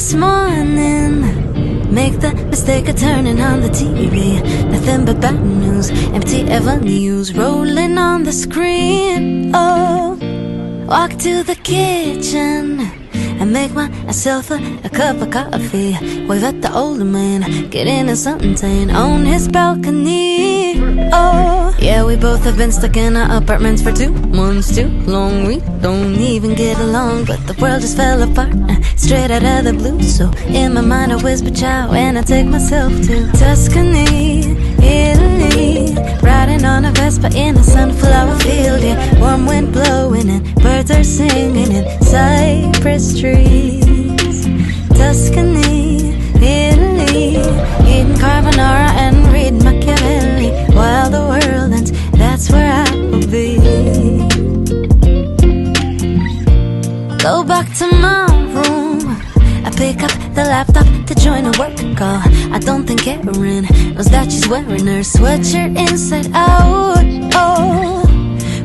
this morning. Make the mistake of turning on the TV. Nothing but bad news, empty avenues rolling on the screen. Oh, walk to the kitchen and make myself a cup of coffee. Wave at the older man, get into something tan on his balcony. Oh, yeah, we both have been stuck in our apartments for 2 months too long. We don't even get along, but the world just fell apart straight out of the blue. So in my mind I whisper ciao and I take myself to Tuscany, Italy, riding on a Vespa in a sunflower field. Yeah, warm wind blowing and birds are singing in cypress trees. Tuscany, Italy, eating carbonara and reading Machiavelli while the world ends. That's where I will be. Go back to my room. I pick up the laptop to join a work call. I don't think Erin knows that she's wearing her sweatshirt inside out. Oh,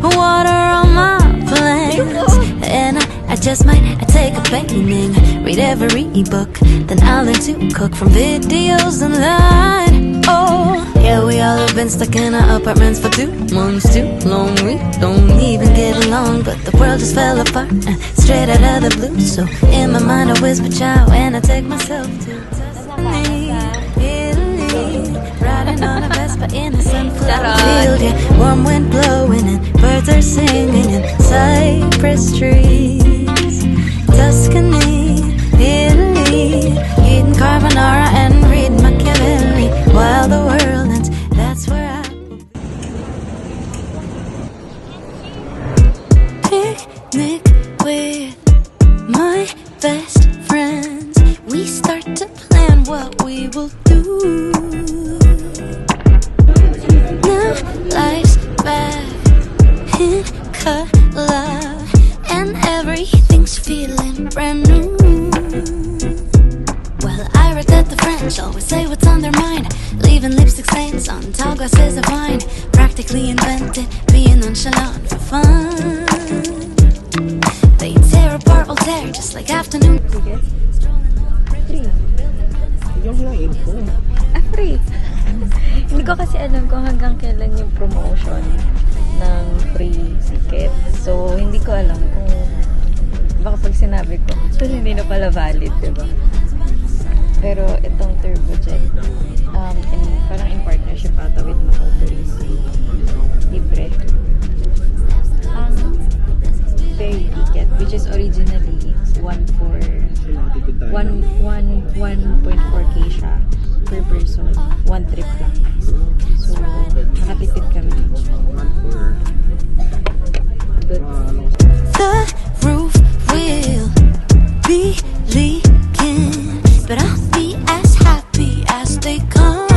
water on my plans, and I just might take a painting, read every book, then I'll learn to cook from videos online. Oh, yeah, we all have been stuck in our apartments for 2 months too long. We don't even get along, but the world just fell apart straight out of the blue. So in my mind I whisper ciao and I take myself to Tuscany, Italy, riding on a Vespa in a sunflower field. Yeah, warm wind blowing and birds are singing in cypress trees. Tuscany, Italy, eating carbonara and reading Machiavelli while the world ends. That's where I picnic with my best friends. We start to plan what we will do. Now life's back in color and everything's feeling brand new. Well, I read that the French always say what's on their mind, leaving lipstick stains on tall glasses of wine. Practically invented being nonchalant for fun. They tear apart Voltaire just like afternoon. Free. Hindi ko kasi alam kung hanggang kailan yung promotion ng free ticket. So, hindi ko alam kung baka pag sinabi ko, tapos hindi na pala valid, diba? Pero itong Turbojet, parang in partnership ata with Macau Tourism, libre. Ang ferry ticket, which is originally 1.4K siya per person, one trip lang. So, nakatipid kami. Good. The roof will be leaking, but I'll be as happy as they come.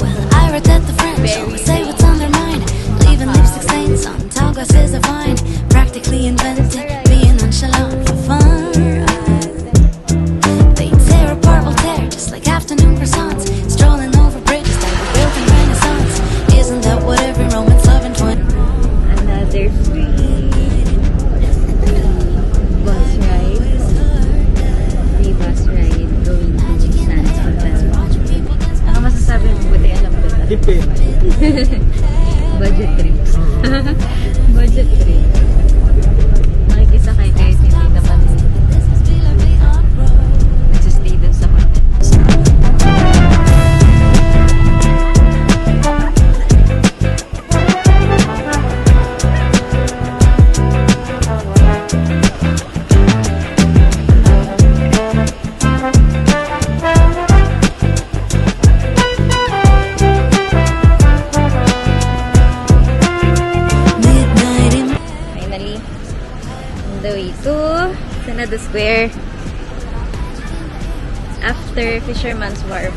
Well, I read that the French always say what's on their mind, leaving lipstick stains on tall glasses of wine. Practically invented being nonchalant for fun. They tear apart Voltaire just like afternoon croissants, strolling over bridges that were built in Renaissance. Isn't that what every Roman's loving 20? Another free bus ride. Free bus ride going to Sands Hotel. Ano masasabi mo? Buti alam ko na. Budget trip. Budget trip. Nakikisakay kahit hindi naman nagsistay dun sa hotel. Senado Square after Fisherman's Wharf.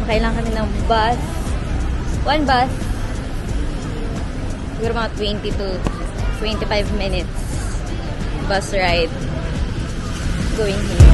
Makailangan kami ng bus. One bus. Siguro mga 20 to 25 minutes bus ride going here.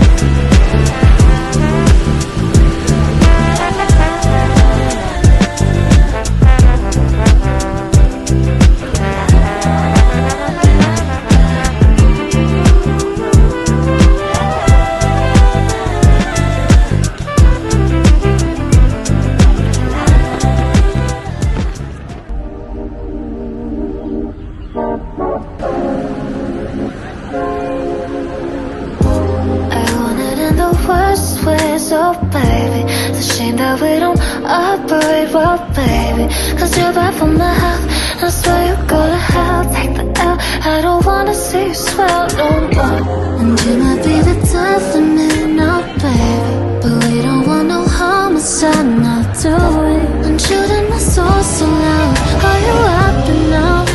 separate, well, baby, 'cause you're bad for my health. I swear you go to hell, take the L. I don't wanna see you swell no more. And you might be the death of me now, baby, but we don't want no homicide now, do we? And shooting my soul so loud. Are you happy now?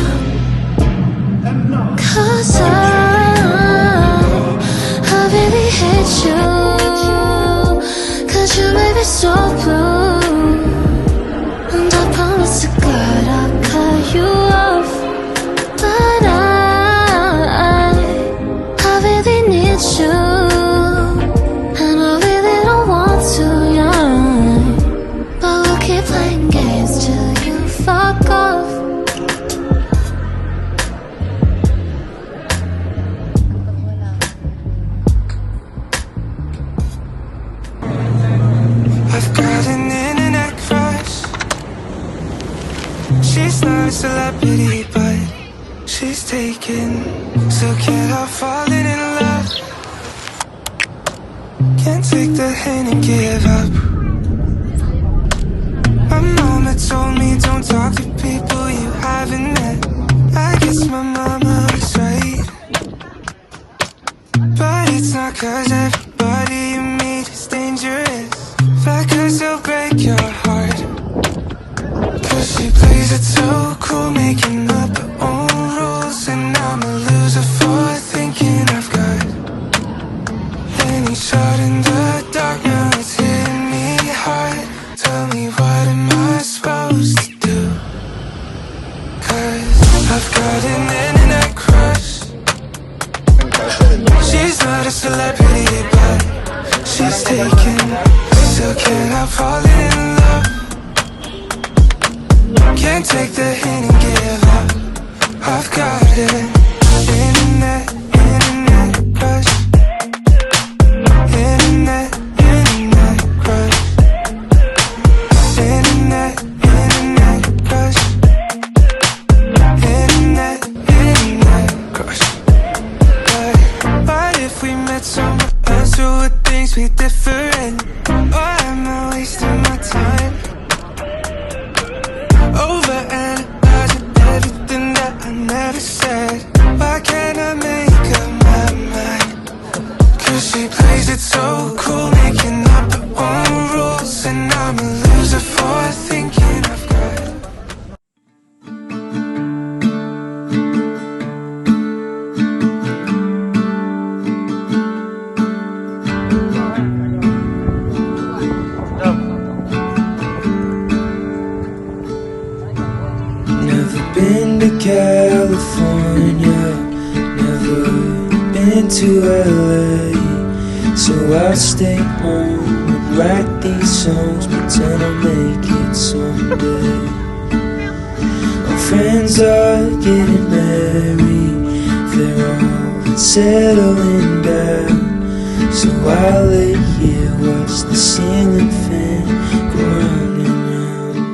'Cause I really hate you. 'Cause you made me so blue. And I promise to God I'll cut you off. But I really need you. And I really don't want to, yeah. But we'll keep playing games till you fuck off. I've got an internet crush. She's not a celebrity, but she's taken. So can't help falling in love. Can't take the hint and give up. My mama told me don't talk to people you haven't met. I guess my mama was right. But it's not 'cause everybody you meet is dangerous. Fact 'cause they'll break your heart. 'Cause she plays it so cool, making up her own rules. And I'm a loser for thinking I've got any shot in the dark. Now it's hitting me hard. Tell me, what am I supposed to do? 'Cause I've got an internet crush. She's not a celebrity, but she's taken. Still can't help falling in love. Can't take the hint and give up. I've got it. Internet crush. Internet crush. Internet crush. Internet crush. But if we met somewhere else, who would things be different? Or am I wasting my time? Overanalyzing everything that I never said. Why can't I make up my mind? 'Cause she plays it so cool, making up her own rules. And I'm a loser for thinking I've got Never been to California, never been to LA. So I'll stay home and write these songs, pretend I'll make it someday. My friends are getting married, they're all settling down. So I'll lay here, watch the ceiling fan go round and round.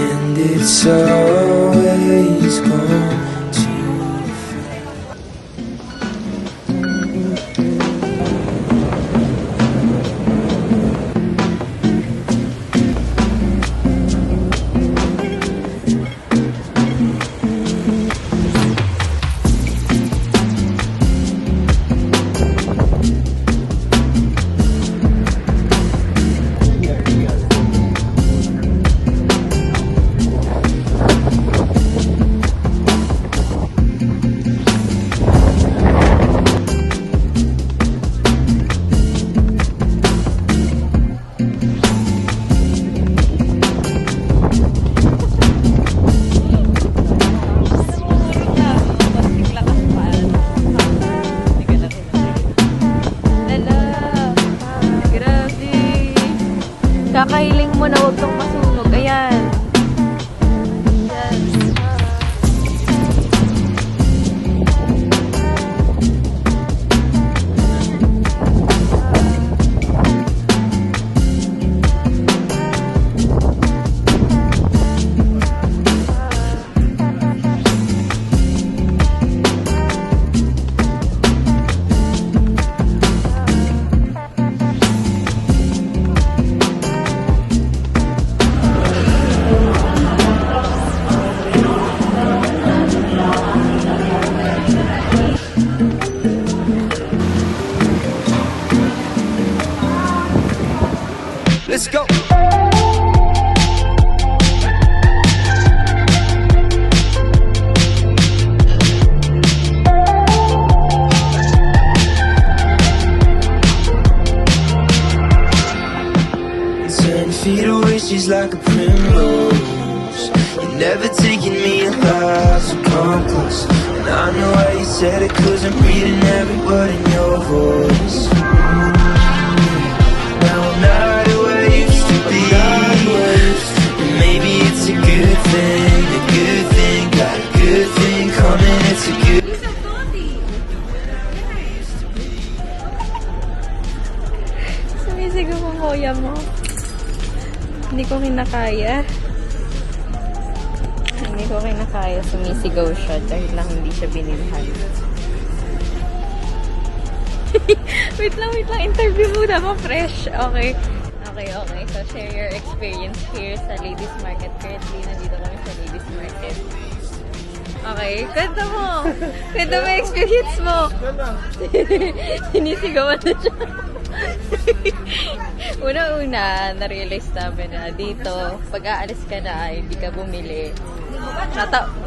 And it's always gone too fast. Kakahiling mo na huwag kang masunog. Ayan. Yes. Let's go. Turn feet away, she's like a primrose. You're never taking me alive, so come close. And I know why you said it, cause I'm reading every word in your voice. Now I'm not who I used to be. And maybe it's a good thing, a good thing. Got a good thing coming, it's a good. Sumisigaw ang kuya mo. Hindi ko kinakaya. Hindi ko kinakaya. Sumisigaw siya dahil lang hindi siya binilhan. wait lang. Interview muna mo, fresh. Okay. So, share your experience here sa Ladies Market. Currently, nandito kami sa Ladies Market. Okay. Kwento mo experience mo. Sinisigawan na siya. Una-una, na-realize namin na dito, pag aalis ka na, hindi ka bumili.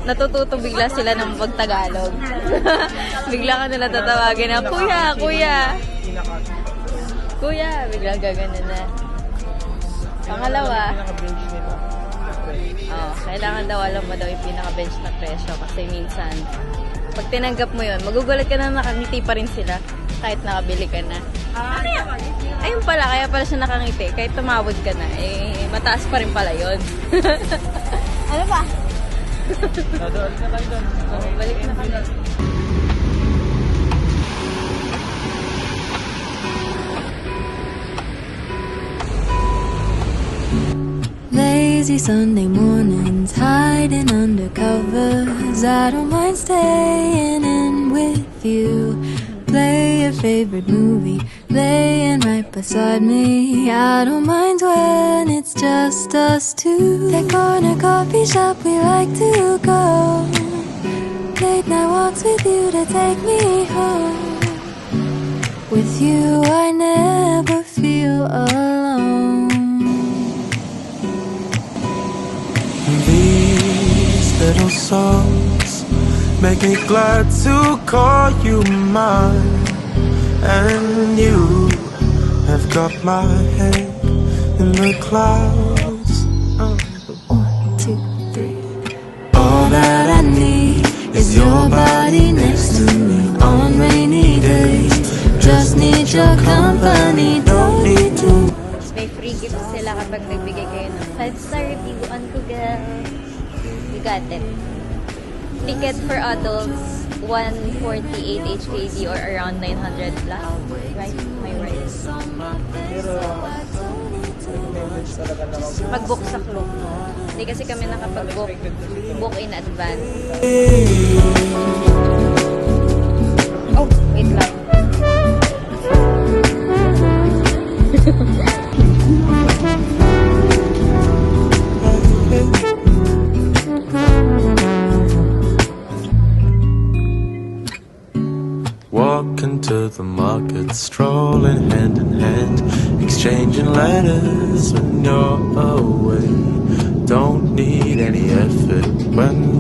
Natututo bigla sila ng pag-Tagalog. Bigla ka nila tatawagin na, Kuya! Bigla gaganon na. Pangalawa, kailangan daw alam mo daw yung pinaka-bench na presyo kasi minsan, pag tinanggap mo yun, magugulat ka na nakangiti pa rin sila kahit nakabili ka na. Ayun pala, kaya pala siya nakangiti. Kahit tumawad ka na, mataas pa rin pala yun. Ano ba? Doon na tayo doon. Balik na kami. Lazy Sunday mornings, hiding under covers. I don't mind staying in with you. Play your favorite movie, laying right beside me. I don't mind when it's just us two. That corner coffee shop we like to go. Late night walks with you to take me home. With you I never feel alone. These little songs make me glad to call you mine. And you have got my head in the clouds. 1, 2, 3. All that I need is your body next to me on rainy days. Just need your company, don't need to. May free gifts sila kapag nagbigay kayo ng 5-star review on Google. You got it. Ticket for adults, 148 HKD or around 900 plus. Right? Am I right? Pag-book sa club. Hindi kasi kami nakapag-book. Book in advance. Oh, wait lang. Walking to the market, strolling hand in hand, exchanging letters when you're away. Don't need any effort when